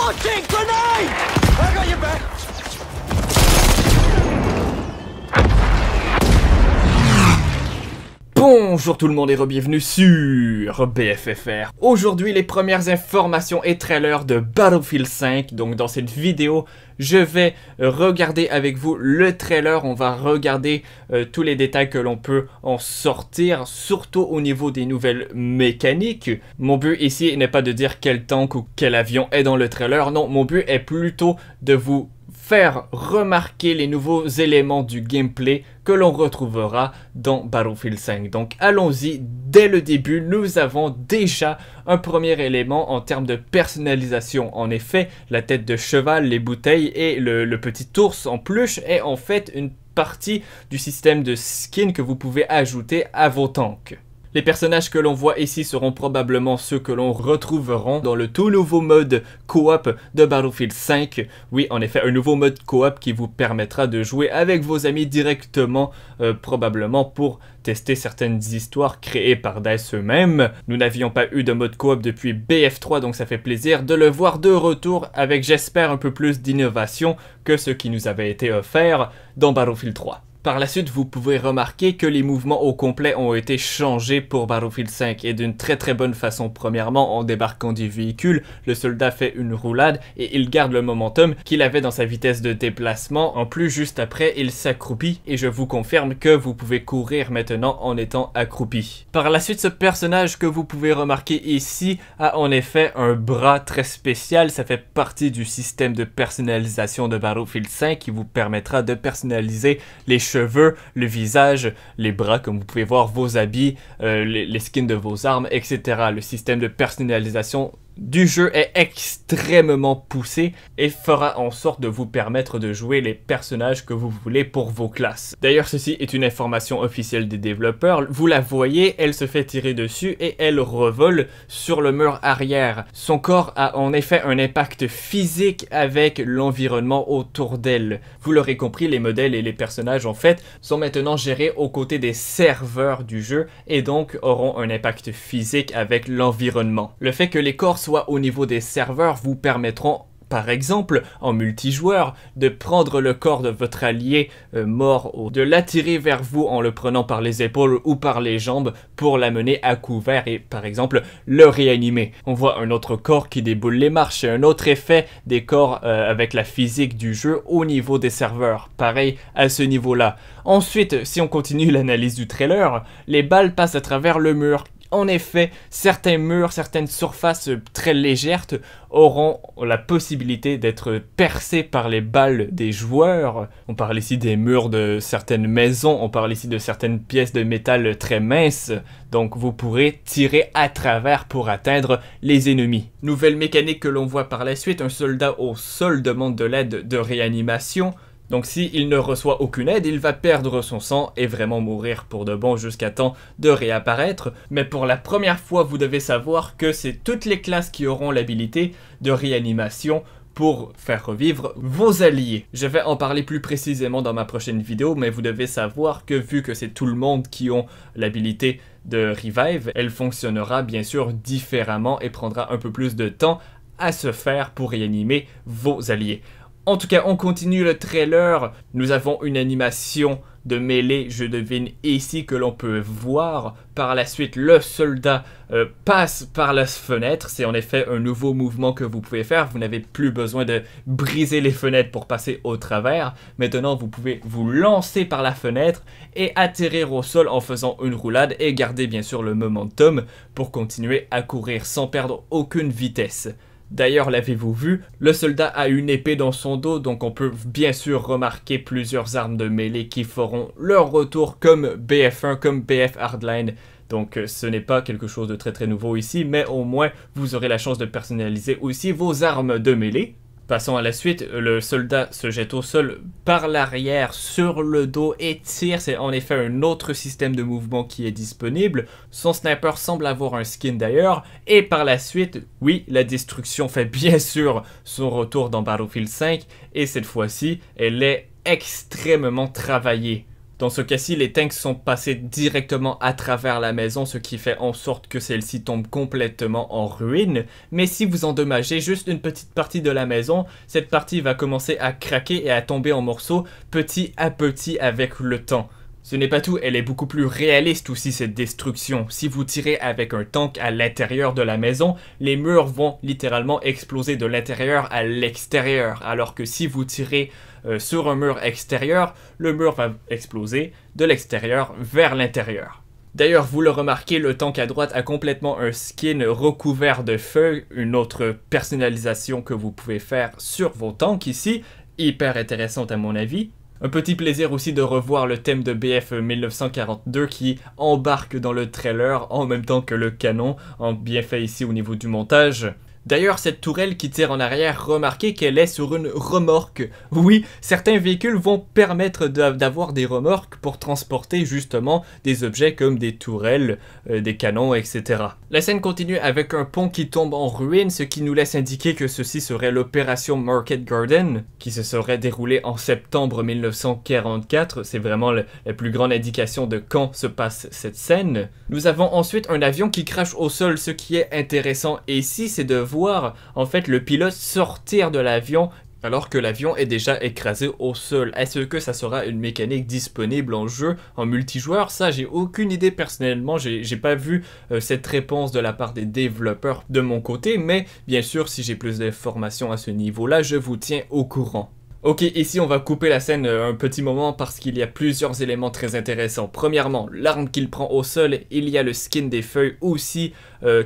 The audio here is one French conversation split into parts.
Launching grenade! I got your back! Bonjour tout le monde et re-bienvenue sur BFFR. Aujourd'hui les premières informations et trailers de Battlefield 5. Donc dans cette vidéo je vais regarder avec vous le trailer. On va regarder tous les détails que l'on peut en sortir, surtout au niveau des nouvelles mécaniques. Mon but ici n'est pas de dire quel tank ou quel avion est dans le trailer. Non, mon but est plutôt de vous faire remarquer les nouveaux éléments du gameplay que l'on retrouvera dans Battlefield 5. Donc allons-y, dès le début, nous avons déjà un premier élément en termes de personnalisation. En effet, la tête de cheval, les bouteilles et le petit ours en peluche est en fait une partie du système de skin que vous pouvez ajouter à vos tanks. Les personnages que l'on voit ici seront probablement ceux que l'on retrouvera dans le tout nouveau mode coop de Battlefield 5. Oui, en effet, un nouveau mode coop qui vous permettra de jouer avec vos amis directement, probablement pour tester certaines histoires créées par DICE eux-mêmes. Nous n'avions pas eu de mode coop depuis BF3, donc ça fait plaisir de le voir de retour avec, j'espère, un peu plus d'innovation que ce qui nous avait été offert dans Battlefield 3. Par la suite, vous pouvez remarquer que les mouvements au complet ont été changés pour Battlefield 5 et d'une très bonne façon. Premièrement, en débarquant du véhicule, le soldat fait une roulade et il garde le momentum qu'il avait dans sa vitesse de déplacement. En plus, juste après, il s'accroupit et je vous confirme que vous pouvez courir maintenant en étant accroupi. Par la suite, ce personnage que vous pouvez remarquer ici a en effet un bras très spécial. Ça fait partie du système de personnalisation de Battlefield 5 qui vous permettra de personnaliser les cheveux, le visage, les bras, comme vous pouvez voir, vos habits, les skins de vos armes, etc. Le système de personnalisation du jeu est extrêmement poussé et fera en sorte de vous permettre de jouer les personnages que vous voulez pour vos classes. D'ailleurs, ceci est une information officielle des développeurs. Vous la voyez, elle se fait tirer dessus et elle revole sur le mur arrière. Son corps a en effet un impact physique avec l'environnement autour d'elle. Vous l'aurez compris, les modèles et les personnages en fait sont maintenant gérés aux côtés des serveurs du jeu et donc auront un impact physique avec l'environnement. Le fait que les corps soient au niveau des serveurs vous permettront, par exemple, en multijoueur, de prendre le corps de votre allié mort ou de l'attirer vers vous en le prenant par les épaules ou par les jambes pour l'amener à couvert et, par exemple, le réanimer. On voit un autre corps qui déboule les marches et un autre effet des corps avec la physique du jeu au niveau des serveurs. Pareil à ce niveau-là. Ensuite, si on continue l'analyse du trailer, les balles passent à travers le mur. En effet, certains murs, certaines surfaces très légères auront la possibilité d'être percées par les balles des joueurs. On parle ici des murs de certaines maisons, on parle ici de certaines pièces de métal très minces. Donc vous pourrez tirer à travers pour atteindre les ennemis. Nouvelle mécanique que l'on voit par la suite, un soldat au sol demande de l'aide de réanimation. Donc s'il ne reçoit aucune aide, il va perdre son sang et vraiment mourir pour de bon jusqu'à temps de réapparaître. Mais pour la première fois, vous devez savoir que c'est toutes les classes qui auront l'habilité de réanimation pour faire revivre vos alliés. Je vais en parler plus précisément dans ma prochaine vidéo, mais vous devez savoir que vu que c'est tout le monde qui ont l'habilité de revive, elle fonctionnera bien sûr différemment et prendra un peu plus de temps à se faire pour réanimer vos alliés. En tout cas, on continue le trailer. Nous avons une animation de mêlée, je devine ici, que l'on peut voir. Par la suite, le soldat passe par la fenêtre. C'est en effet un nouveau mouvement que vous pouvez faire. Vous n'avez plus besoin de briser les fenêtres pour passer au travers. Maintenant, vous pouvez vous lancer par la fenêtre et atterrir au sol en faisant une roulade et garder bien sûr le momentum pour continuer à courir sans perdre aucune vitesse. D'ailleurs, l'avez-vous vu? Le soldat a une épée dans son dos, donc on peut bien sûr remarquer plusieurs armes de mêlée qui feront leur retour comme BF1, comme BF Hardline. Donc ce n'est pas quelque chose de très nouveau ici, mais au moins vous aurez la chance de personnaliser aussi vos armes de mêlée. Passons à la suite, le soldat se jette au sol par l'arrière sur le dos et tire. C'est en effet un autre système de mouvement qui est disponible. Son sniper semble avoir un skin d'ailleurs. Et par la suite, oui, la destruction fait bien sûr son retour dans Battlefield 5. Et cette fois-ci, elle est extrêmement travaillée. Dans ce cas-ci, les tanks sont passés directement à travers la maison, ce qui fait en sorte que celle-ci tombe complètement en ruine. Mais si vous endommagez juste une petite partie de la maison, cette partie va commencer à craquer et à tomber en morceaux petit à petit avec le temps. Ce n'est pas tout, elle est beaucoup plus réaliste aussi cette destruction. Si vous tirez avec un tank à l'intérieur de la maison, les murs vont littéralement exploser de l'intérieur à l'extérieur. Alors que si vous tirez sur un mur extérieur, le mur va exploser de l'extérieur vers l'intérieur. D'ailleurs, vous le remarquez, le tank à droite a complètement un skin recouvert de feuilles, une autre personnalisation que vous pouvez faire sur vos tanks ici, hyper intéressante à mon avis. Un petit plaisir aussi de revoir le thème de BF 1942 qui embarque dans le trailer en même temps que le canon, en bien fait ici au niveau du montage. D'ailleurs, cette tourelle qui tire en arrière, remarquez qu'elle est sur une remorque. Oui, certains véhicules vont permettre d'avoir des remorques pour transporter justement des objets comme des tourelles, des canons, etc. La scène continue avec un pont qui tombe en ruine, ce qui nous laisse indiquer que ceci serait l'opération Market Garden, qui se serait déroulée en septembre 1944. C'est vraiment la plus grande indication de quand se passe cette scène. Nous avons ensuite un avion qui crache au sol, ce qui est intéressant ici, c'est de voir en fait le pilote sortir de l'avion alors que l'avion est déjà écrasé au sol. Est-ce que ça sera une mécanique disponible en jeu, en multijoueur? Ça, j'ai aucune idée personnellement, j'ai pas vu cette réponse de la part des développeurs de mon côté, mais bien sûr, si j'ai plus d'informations à ce niveau-là, je vous tiens au courant. Ok, ici on va couper la scène un petit moment parce qu'il y a plusieurs éléments très intéressants. Premièrement, l'arme qu'il prend au sol, il y a le skin des feuilles aussi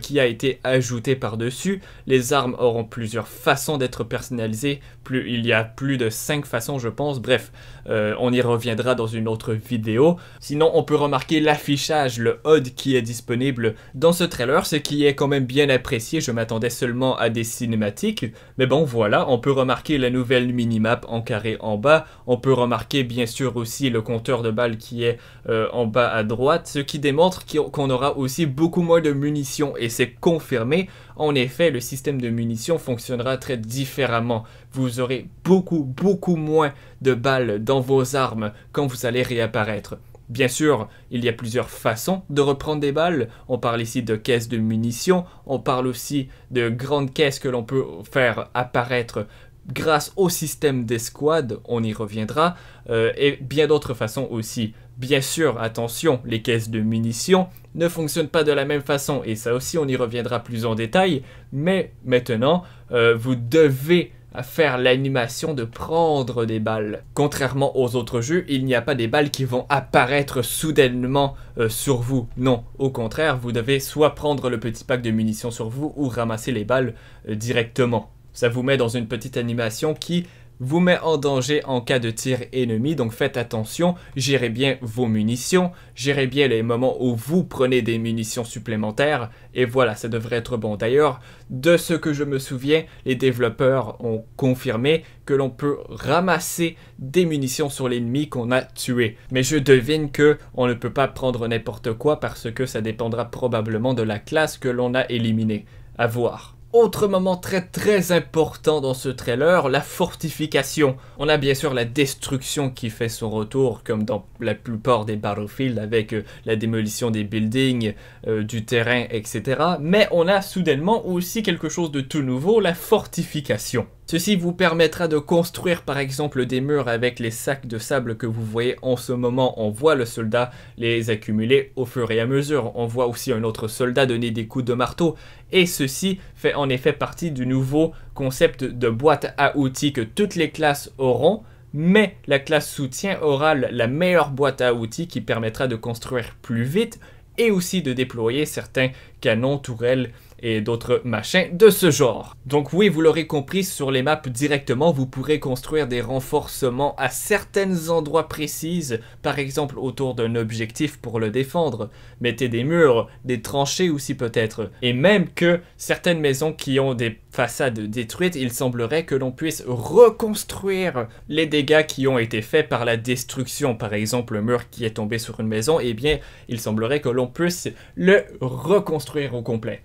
qui a été ajouté par-dessus. Les armes auront plusieurs façons d'être personnalisées, il y a plus de 5 façons je pense, bref, on y reviendra dans une autre vidéo. Sinon on peut remarquer l'affichage, le HUD qui est disponible dans ce trailer, ce qui est quand même bien apprécié, je m'attendais seulement à des cinématiques, mais bon voilà, on peut remarquer la nouvelle minimap en carré en bas, on peut remarquer bien sûr aussi le compteur de balles qui est en bas à droite, ce qui démontre qu'on aura aussi beaucoup moins de munitions et c'est confirmé. En effet, le système de munitions fonctionnera très différemment. Vous aurez beaucoup moins de balles dans vos armes quand vous allez réapparaître. Bien sûr, il y a plusieurs façons de reprendre des balles. On parle ici de caisses de munitions, on parle aussi de grandes caisses que l'on peut faire apparaître grâce au système d'escouade, on y reviendra, et bien d'autres façons aussi. Bien sûr, attention, les caisses de munitions ne fonctionnent pas de la même façon, et ça aussi on y reviendra plus en détail, mais maintenant, vous devez faire l'animation de prendre des balles. Contrairement aux autres jeux, il n'y a pas des balles qui vont apparaître soudainement sur vous. Non, au contraire, vous devez soit prendre le petit pack de munitions sur vous, ou ramasser les balles directement. Ça vous met dans une petite animation qui vous met en danger en cas de tir ennemi, donc faites attention, gérez bien vos munitions, gérez bien les moments où vous prenez des munitions supplémentaires, et voilà, ça devrait être bon. D'ailleurs, de ce que je me souviens, les développeurs ont confirmé que l'on peut ramasser des munitions sur l'ennemi qu'on a tué. Mais je devine que on ne peut pas prendre n'importe quoi parce que ça dépendra probablement de la classe que l'on a éliminée. À voir. Autre moment très important dans ce trailer, la fortification. On a bien sûr la destruction qui fait son retour comme dans la plupart des Battlefield avec la démolition des buildings, du terrain, etc. Mais on a soudainement aussi quelque chose de tout nouveau, la fortification. Ceci vous permettra de construire par exemple des murs avec les sacs de sable que vous voyez en ce moment. On voit le soldat les accumuler au fur et à mesure. On voit aussi un autre soldat donner des coups de marteau. Et ceci fait en effet partie du nouveau concept de boîte à outils que toutes les classes auront. Mais la classe soutien aura la meilleure boîte à outils qui permettra de construire plus vite et aussi de déployer certains canons, tourelles et d'autres machins de ce genre. Donc oui, vous l'aurez compris, sur les maps directement, vous pourrez construire des renforcements à certains endroits précis, par exemple autour d'un objectif pour le défendre. Mettez des murs, des tranchées aussi peut-être. Et même que certaines maisons qui ont des façades détruites, il semblerait que l'on puisse reconstruire les dégâts qui ont été faits par la destruction. Par exemple, un mur qui est tombé sur une maison, eh bien, il semblerait que l'on puisse le reconstruire au complet.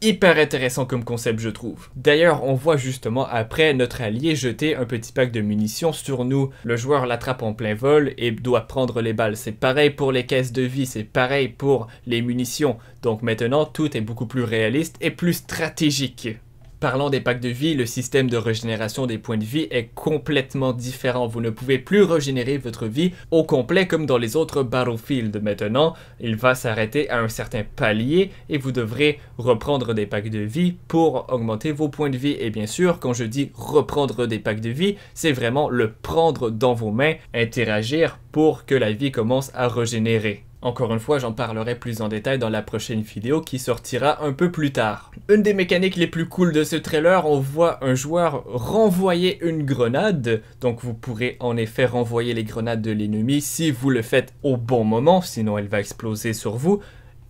hyper intéressant comme concept, je trouve. D'ailleurs, on voit justement après notre allié jeter un petit pack de munitions sur nous. Le joueur l'attrape en plein vol et doit prendre les balles. C'est pareil pour les caisses de vie, c'est pareil pour les munitions. Donc maintenant, tout est beaucoup plus réaliste et plus stratégique. Parlant des packs de vie, le système de régénération des points de vie est complètement différent. Vous ne pouvez plus régénérer votre vie au complet comme dans les autres Battlefield. Maintenant, il va s'arrêter à un certain palier et vous devrez reprendre des packs de vie pour augmenter vos points de vie. Et bien sûr, quand je dis reprendre des packs de vie, c'est vraiment le prendre dans vos mains, interagir pour que la vie commence à régénérer. Encore une fois, j'en parlerai plus en détail dans la prochaine vidéo qui sortira un peu plus tard. Une des mécaniques les plus cool de ce trailer, on voit un joueur renvoyer une grenade. Donc vous pourrez en effet renvoyer les grenades de l'ennemi si vous le faites au bon moment, sinon elle va exploser sur vous.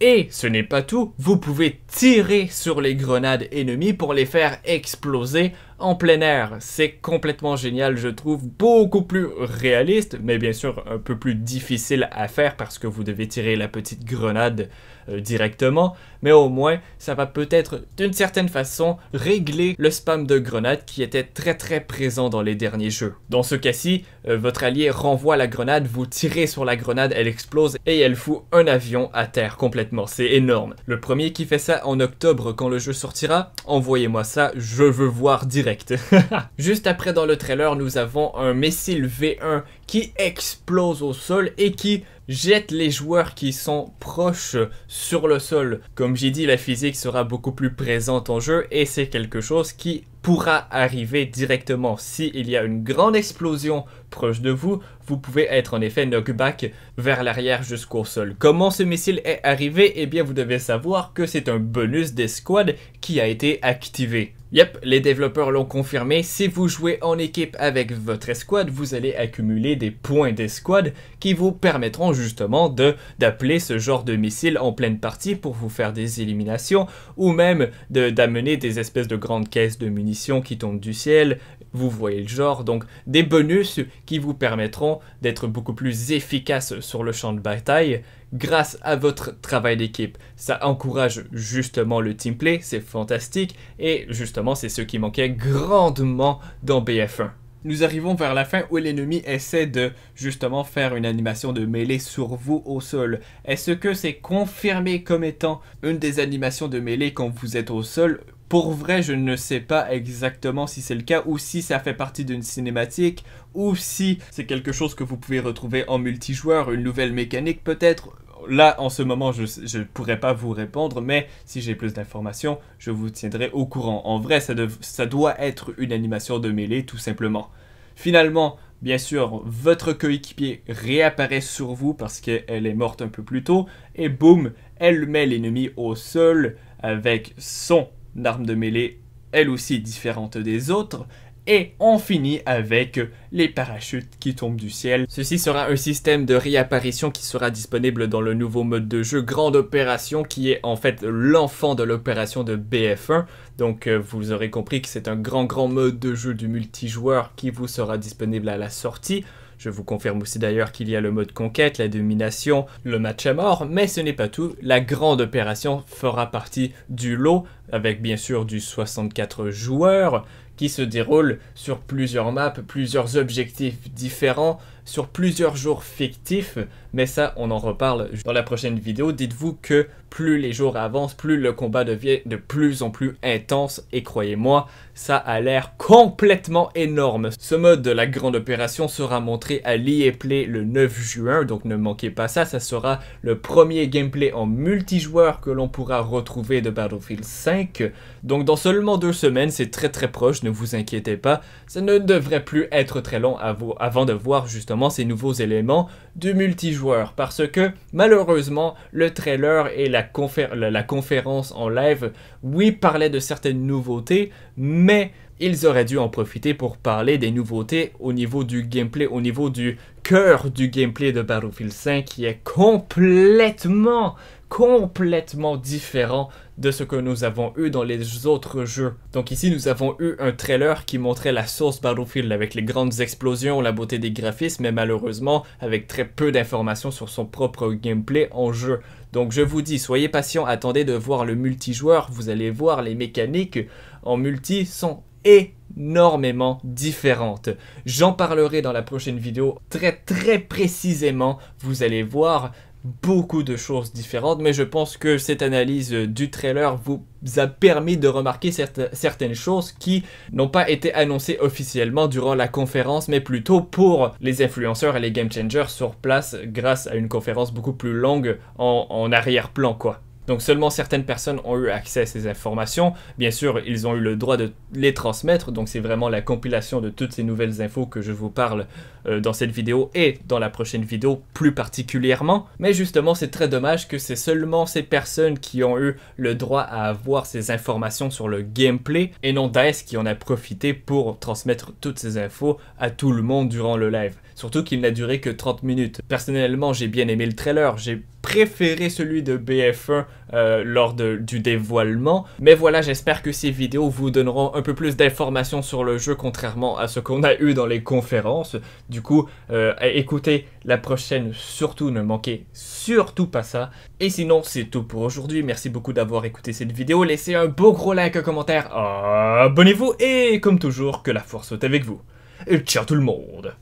Et ce n'est pas tout, vous pouvez tirer sur les grenades ennemies pour les faire exploser en plein air. C'est complètement génial, je trouve, beaucoup plus réaliste, mais bien sûr un peu plus difficile à faire parce que vous devez tirer la petite grenade directement, mais au moins ça va peut-être d'une certaine façon régler le spam de grenades qui était très présent dans les derniers jeux. Dans ce cas-ci, votre allié renvoie la grenade, vous tirez sur la grenade, elle explose et elle fout un avion à terre complètement, c'est énorme. Le premier qui fait ça en octobre quand le jeu sortira, envoyez-moi ça, je veux voir direct. Juste après dans le trailer, nous avons un missile V1 qui explose au sol et qui jette les joueurs qui sont proches sur le sol. Comme j'ai dit, la physique sera beaucoup plus présente en jeu et c'est quelque chose qui pourra arriver directement. S'il y a une grande explosion proche de vous, vous pouvez être en effet knockback vers l'arrière jusqu'au sol. Comment ce missile est arrivé? Eh bien, vous devez savoir que c'est un bonus d'escouade qui a été activé. Yep, les développeurs l'ont confirmé, si vous jouez en équipe avec votre escouade, vous allez accumuler des points d'escouade qui vous permettront justement d'appeler ce genre de missile en pleine partie pour vous faire des éliminations ou même d'amener des espèces de grandes caisses de munitions qui tombent du ciel, vous voyez le genre, donc des bonus qui vous permettront d'être beaucoup plus efficace sur le champ de bataille grâce à votre travail d'équipe. Ça encourage justement le teamplay, c'est fantastique et justement c'est ce qui manquait grandement dans BF1. Nous arrivons vers la fin où l'ennemi essaie de justement faire une animation de mêlée sur vous au sol. Est-ce que c'est confirmé comme étant une des animations de mêlée quand vous êtes au sol? Pour vrai, je ne sais pas exactement si c'est le cas ou si ça fait partie d'une cinématique ou si c'est quelque chose que vous pouvez retrouver en multijoueur, une nouvelle mécanique peut-être. Là, en ce moment, je ne pourrais pas vous répondre, mais si j'ai plus d'informations, je vous tiendrai au courant. En vrai, ça doit être une animation de mêlée, tout simplement. Finalement, bien sûr, votre coéquipier réapparaît sur vous parce qu'elle est morte un peu plus tôt, et boum, elle met l'ennemi au sol avec son arme de mêlée, elle aussi différente des autres, et on finit avec les parachutes qui tombent du ciel. Ceci sera un système de réapparition qui sera disponible dans le nouveau mode de jeu Grande Opération qui est en fait l'enfant de l'opération de BF1. Donc vous aurez compris que c'est un grand mode de jeu du multijoueur qui vous sera disponible à la sortie. Je vous confirme aussi d'ailleurs qu'il y a le mode conquête, la domination, le match à mort, mais ce n'est pas tout. La grande opération fera partie du lot, avec bien sûr du 64 joueurs, qui se déroule sur plusieurs maps, plusieurs objectifs différents, sur plusieurs jours fictifs, mais ça on en reparle dans la prochaine vidéo. Dites-vous que plus les jours avancent, plus le combat devient de plus en plus intense, et croyez-moi, ça a l'air complètement énorme. Ce mode de la grande opération sera montré à l'EA Play le 9 juin, donc ne manquez pas ça, ça sera le premier gameplay en multijoueur que l'on pourra retrouver de Battlefield 5, donc dans seulement 2 semaines, c'est très proche, ne vous inquiétez pas, ça ne devrait plus être très long avant de voir justement ces nouveaux éléments du multijoueur, parce que malheureusement le trailer et la conférence en live, oui, parlaient de certaines nouveautés, mais ils auraient dû en profiter pour parler des nouveautés au niveau du gameplay, au niveau du cœur du gameplay de Battlefield 5 qui est complètement complètement différent de ce que nous avons eu dans les autres jeux. Donc ici, nous avons eu un trailer qui montrait la source Battlefield avec les grandes explosions, la beauté des graphismes, mais malheureusement avec très peu d'informations sur son propre gameplay en jeu. Donc je vous dis, soyez patients, attendez de voir le multijoueur, vous allez voir les mécaniques en multi sont énormément différentes. J'en parlerai dans la prochaine vidéo très précisément, vous allez voir beaucoup de choses différentes, mais je pense que cette analyse du trailer vous a permis de remarquer certaines choses qui n'ont pas été annoncées officiellement durant la conférence, mais plutôt pour les influenceurs et les game changers sur place grâce à une conférence beaucoup plus longue en arrière-plan, quoi. Donc seulement certaines personnes ont eu accès à ces informations. Bien sûr, ils ont eu le droit de les transmettre. Donc c'est vraiment la compilation de toutes ces nouvelles infos que je vous parle dans cette vidéo et dans la prochaine vidéo plus particulièrement. Mais justement, c'est très dommage que c'est seulement ces personnes qui ont eu le droit à avoir ces informations sur le gameplay et non DICE qui en a profité pour transmettre toutes ces infos à tout le monde durant le live. Surtout qu'il n'a duré que 30 minutes. Personnellement, j'ai bien aimé le trailer. J'ai préféré celui de BF1 lors du dévoilement. Mais voilà, j'espère que ces vidéos vous donneront un peu plus d'informations sur le jeu, contrairement à ce qu'on a eu dans les conférences. Du coup, écoutez la prochaine, surtout ne manquez surtout pas ça. Et sinon, c'est tout pour aujourd'hui. Merci beaucoup d'avoir écouté cette vidéo. Laissez un beau gros like, un commentaire, abonnez-vous et comme toujours, que la force soit avec vous. Et ciao tout le monde!